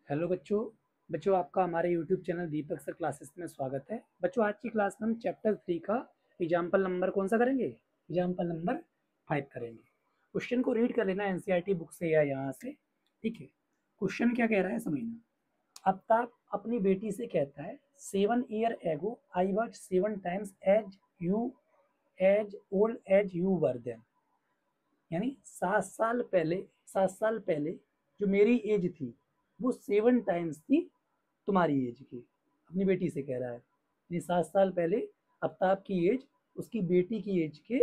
Hello बच्चों। आपका हमारे यूट्यूब चैनल दीपक सर क्लासेस में स्वागत है। बच्चों, आज की क्लास में हम चैप्टर 3 का एग्जाम्पल नंबर कौन सा करेंगे? एग्जाम्पल नंबर 5 करेंगे। क्वेश्चन को रीड कर लेना एनसीईआरटी बुक से या यहाँ से। ठीक है, क्वेश्चन क्या कह रहा है समझना। आफ्ताब अपनी बेटी से कहता है, 7 year ago I was 7 times as old as you were then. यानी 7 साल पहले जो मेरी एज थी वो 7 टाइम्स थी तुम्हारी एज की। अपनी बेटी से कह रहा है, यानी 7 साल पहले आफ्ताब की एज उसकी बेटी की एज के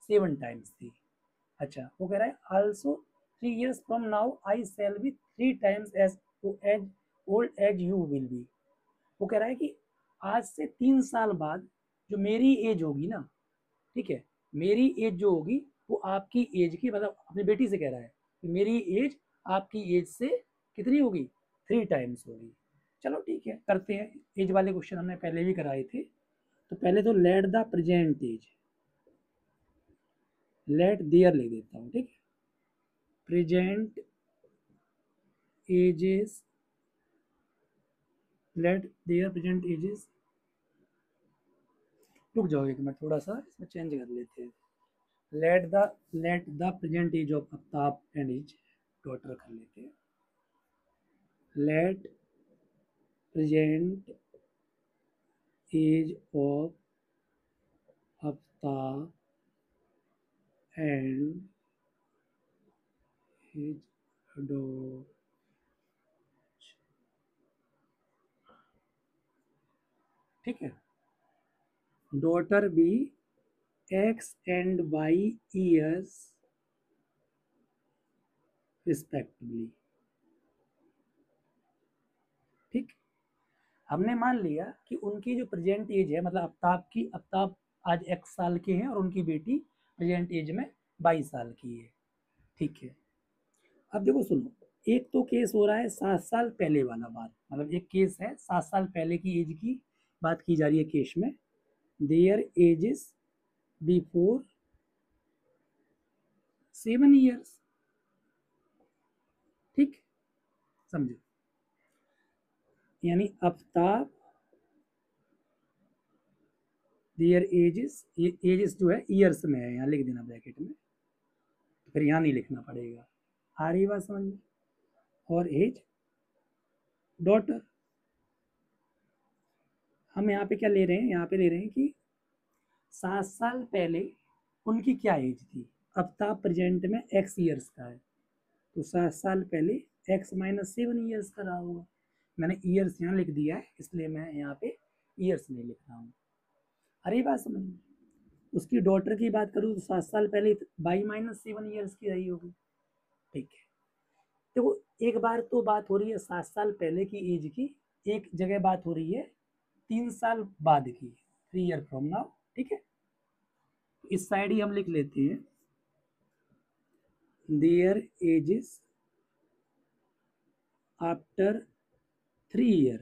7 टाइम्स थी। अच्छा, वो कह रहा है also 3 years from now I shall be 3 times as old as you will be. वो कह रहा है कि आज से 3 साल बाद जो मेरी एज होगी ना, ठीक है, मेरी एज जो होगी वो आपकी एज की, मतलब अपनी बेटी से कह रहा है कि मेरी एज आपकी एज से कितनी होगी? 3 टाइम्स होगी। चलो ठीक है, करते हैं। एज वाले क्वेश्चन हमने पहले भी कराए थे। तो पहले तो let the present age, let their लिख देता हूँ। ठीक है, present ages, let their present ages. रुक जाओ एक मिनट, थोड़ा सा इसमें चेंज कर लेते हैं। Let the present age of Aftab and his daughter कर लेते हैं। Let present age of Aftab and his daughter. ठीक है, daughter be x and y years respectively. ठीक, हमने मान लिया कि उनकी जो प्रेजेंट एज है, मतलब आफ्ताब आज एक्स साल के हैं और उनकी बेटी प्रेजेंट एज में 22 साल की है। ठीक है, अब देखो सुनो, एक तो केस हो रहा है 7 साल पहले वाला बात, मतलब एक केस है 7 साल पहले की एज की बात की जा रही है केस में। There edges before 7 years। ठीक, समझो, यानी आफ्ताब देयर एजेस, ये एजेस जो है ईयर्स में है, यहाँ लिख देना ब्रैकेट में, तो फिर यहाँ नहीं लिखना पड़ेगा। आ रही बात समझ में? और एज डॉटर, हम यहाँ पे क्या ले रहे हैं? यहाँ पे ले रहे हैं कि 7 साल पहले उनकी क्या एज थी। आफ्ताब प्रेजेंट में एक्स ईयर्स का है, तो 7 साल पहले एक्स माइनस 7 ईयर्स का रहा होगा। मैंने ईयर्स यहाँ लिख दिया है, इसलिए मैं यहाँ पे ईयर्स नहीं लिख रहा हूँ। अरे बात समझ में? उसकी डॉटर की बात करूँ तो 7 साल पहले 22 - 7 ईयर्स की रही होगी। ठीक है, देखो एक बार तो बात हो रही है 7 साल पहले की एज की, एक जगह बात हो रही है 3 साल बाद की, 3 year फ्रॉम नाउ। ठीक है, तो इस साइड ही हम लिख लेते हैं their ages after 3 year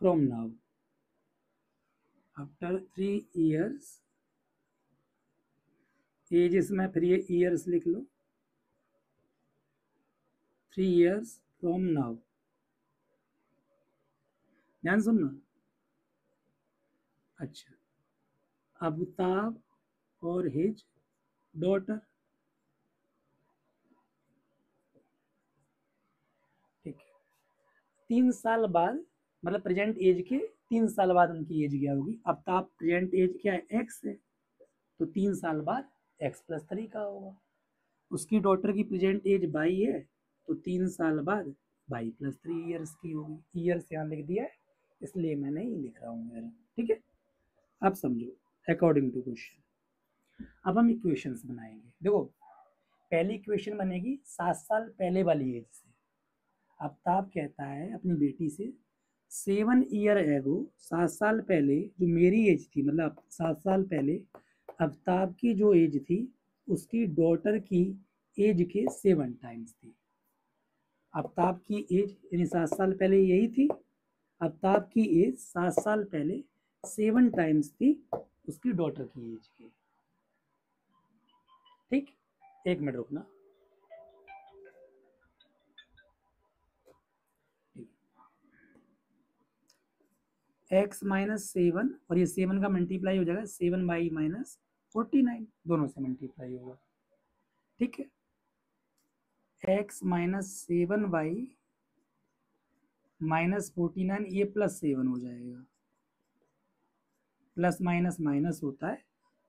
from now. After 3 years ages में फिर ये ईयर्स लिख लो, 3 years फ्रॉम नाउ। ध्यान सुनना। अच्छा, अबताब और हिज डॉटर। ठीक है, 3 साल बाद, मतलब प्रेजेंट एज के 3 साल बाद उनकी एज क्या होगी? अबताब प्रेजेंट एज क्या है? एक्स है, तो 3 साल बाद x+3 का होगा। उसकी डॉटर की प्रेजेंट एज 22 है, तो 3 साल बाद 22+3 ईयर्स की होगी। ईयर्स यहाँ लिख दिया है, इसलिए मैं नहीं लिख रहा हूँ। ठीक है, अब समझो अकॉर्डिंग टू क्वेश्चन। अब हम इक्वेशंस बनाएंगे। देखो, पहली इक्वेशन बनेगी 7 साल पहले वाली एज से। आफ्ताब कहता है अपनी बेटी से, 7 ईयर एगो, 7 साल पहले जो मेरी एज थी, मतलब 7 साल पहले आफ्ताब की जो एज थी उसकी डॉटर की एज के 7 टाइम्स थी। आफ्ताब की एज यानी 7 साल पहले यही थी, आफ्ताब की एज 7 साल पहले 7 टाइम्स थी उसकी डॉटर की एज के। ठीक, एक मिनट रुकना। एक्स माइनस 7 और ये 7 का मल्टीप्लाई हो जाएगा 7y माइनस 49, दोनों से मल्टीप्लाई होगा, ठीक है। एक्स माइनस 7y माइनस 49, ये प्लस 7 हो जाएगा, प्लस माइनस माइनस होता है,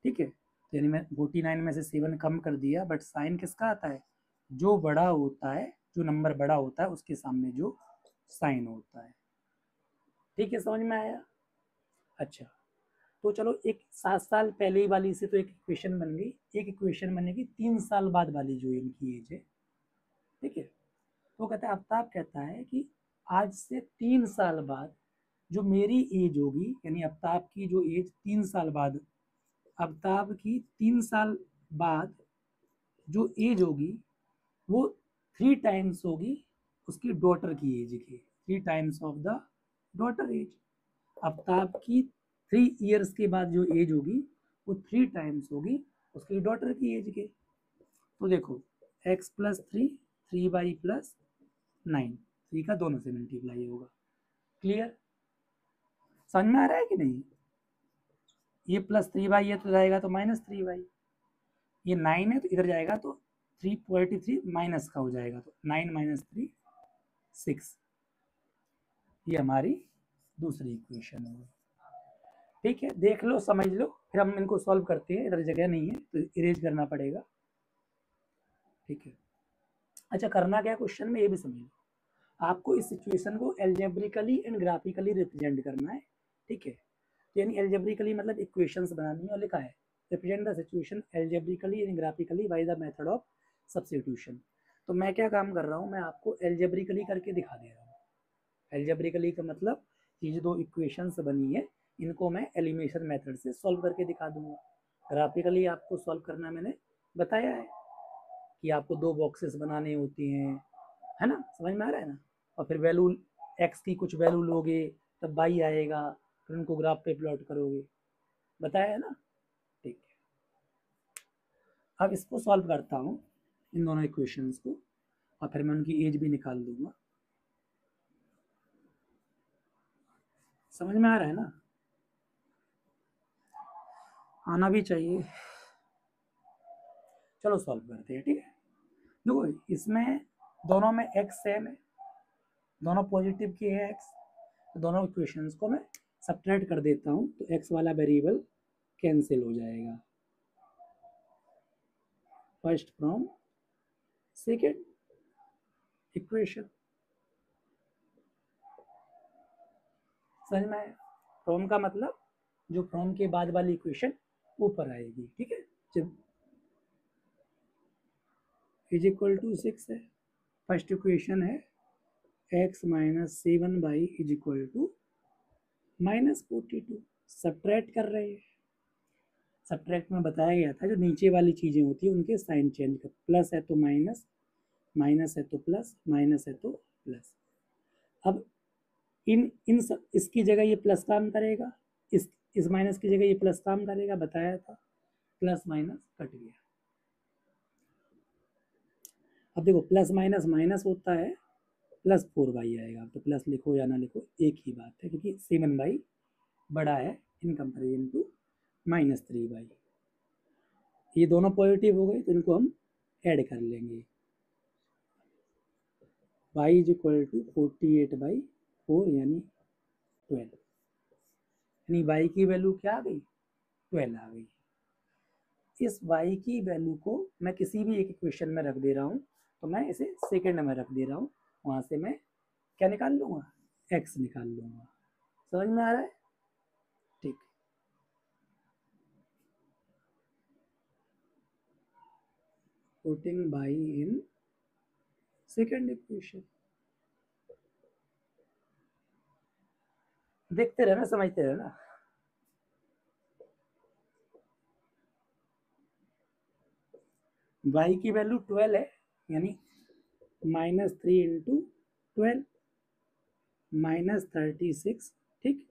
ठीक है। तो यानी मैं 49 में से 7 कम कर दिया, बट साइन किसका आता है, जो बड़ा होता है, जो नंबर बड़ा होता है उसके सामने जो साइन होता है, ठीक है, समझ में आया। अच्छा, तो चलो एक 7 साल पहले वाली से तो एक इक्वेशन बन गई, एक इक्वेशन बनेगी 3 साल बाद वाली जो इनकी एज है, ठीक है। तो कहता है, आफ्ताब कहता है कि आज से 3 साल बाद जो मेरी एज होगी, यानी आफ्ताब की जो एज 3 साल बाद, आफ्ताब की 3 साल बाद जो एज होगी वो 3 टाइम्स होगी उसकी डॉटर की एज की, 3 times of the daughter age. Aftab की 3 ईयर्स के बाद जो एज होगी वो 3 टाइम्स होगी उसकी डॉटर की एज के। तो देखो x प्लस 3, 3y प्लस 9, 3 का दोनों से मल्टीप्लाई होगा, क्लियर, समझ में आ रहा है कि नहीं। ये प्लस 3y है तो जाएगा तो माइनस 3y, ये 9 है तो इधर जाएगा तो 343 माइनस का हो जाएगा, तो 9 माइनस 3 6, ये हमारी दूसरी इक्वेशन होगी, ठीक है। देख लो, समझ लो, फिर हम इनको सॉल्व करते हैं, इधर जगह नहीं है तो इरेज करना पड़ेगा, ठीक है। अच्छा, करना क्या क्वेश्चन में ये भी समझ लो, आपको इस सिचुएशन को एल्जेब्रिकली एंड ग्राफिकली रिप्रेजेंट करना है, ठीक है। यानी एल्जेब्रिकली मतलब इक्वेशंस बनानी है, और लिखा है represent the situation algebraically and graphically by the method of substitution. तो मैं क्या काम कर रहा हूँ, मैं आपको एल्जेब्रिकली करके दिखा दे रहा हूँ। एल्जेब्रिकली का मतलब ये जो 2 इक्वेशंस बनी है इनको मैं एलिमिनेशन मेथड से सॉल्व करके दिखा दूंगा। ग्राफिकली आपको सॉल्व करना मैंने बताया है कि आपको 2 बॉक्सेस बनाने होते हैं, है ना, समझ में आ रहा है ना। और फिर वैल्यू एक्स की कुछ वैल्यू लोगे तब वाई आएगा, फिर उनको ग्राफ पे प्लॉट करोगे, बताया है ना, ठीक है। अब इसको सॉल्व करता हूँ, इन दोनों इक्वेशंस को, और फिर मैं उनकी एज भी निकाल दूंगा, समझ में आ रहा है ना, आना भी चाहिए। चलो सॉल्व करते हैं, ठीक है। देखो इसमें दोनों में x सेम है, दोनों पॉजिटिव की है x, तो दोनों इक्वेशंस को मैं सब्ट्रैक्ट कर देता हूँ, तो x वाला वेरिएबल कैंसिल हो जाएगा, फर्स्ट फ्रॉम सेकेंड इक्वेशन, समझ में आया। फ्रॉम का मतलब जो फ्रॉम के बाद वाली इक्वेशन ऊपर आएगी, ठीक है। जब इज इक्वल टू 6 है, फर्स्ट इक्वेशन है x minus 7y is equal to minus 42, subtract कर रहे हैं। सब्ट्रैक्ट में बताया गया था जो नीचे वाली चीजें होती है उनके साइन चेंज कर, प्लस है तो माइनस, माइनस है तो प्लस, माइनस है तो प्लस। अब इन इन सब, इसकी जगह ये प्लस काम करेगा, इस माइनस की जगह ये प्लस काम करेगा, बताया था, प्लस माइनस कट गया। अब देखो प्लस माइनस माइनस होता है, प्लस 4y आएगा, तो प्लस लिखो या ना लिखो एक ही बात है, क्योंकि 7y बड़ा है in comparison to minus 3y। ये दोनों पॉजिटिव हो गए तो इनको हम ऐड कर लेंगे, y इज इक्वल टू 48/4 यानी 12, यानी y की वैल्यू क्या आ गई, 12 आ गई। इस y की वैल्यू को मैं किसी भी एक इक्वेशन में रख दे रहा हूँ, तो मैं इसे सेकंड में रख दे रहा हूँ, वहां से मैं क्या निकाल लूंगा, x निकाल लूंगा, समझ में आ रहा है, ठीक। Putting y in second equation, देखते रहना, समझते रहना। y की वैल्यू 12 है, यानी -3 इंटू 12 -36, ठीक,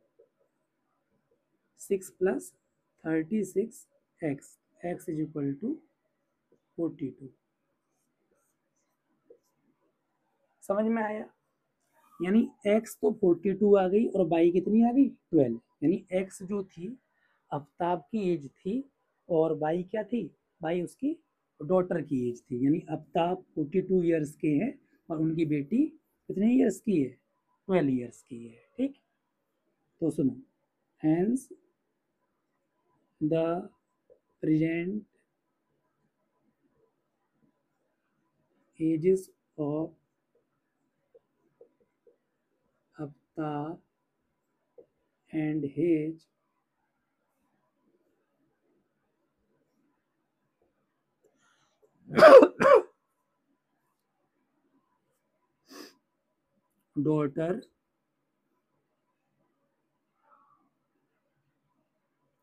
6 plus 36 x, x is equal to 42, समझ में आया। यानी x तो 42 आ गई और y कितनी आ गई 12, यानी x जो थी आफ्ताब की एज थी और y क्या थी, y उसकी डॉटर की एज थी, यानी आफ्ताब 42 ईयर्स के हैं और उनकी बेटी कितने ईयर्स की है 12 ईयर्स की है। ठीक, तो सुनो, hence the present ages of Aftab and his daughter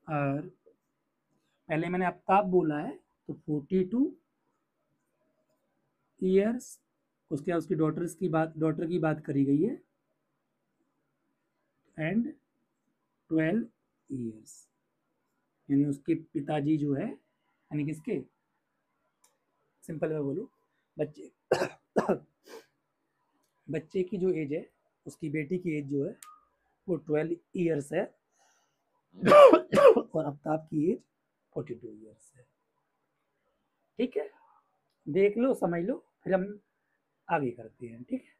are, पहले मैंने आफ्ताब बोला है तो 42 ईयर्स, उसके बाद उसकी डॉटर की बात करी गई है एंड 12 ईयर्स, यानी उसके पिताजी जो है, यानी किसके, सिंपल में बोलूँ, बच्चे बच्चे की जो एज है, उसकी बेटी की एज जो है वो 12 ईयर्स है और आफ्ताब की एज 42 ईयर्स है। ठीक है, देख लो समझ लो, फिर हम आगे करते हैं। ठीक है।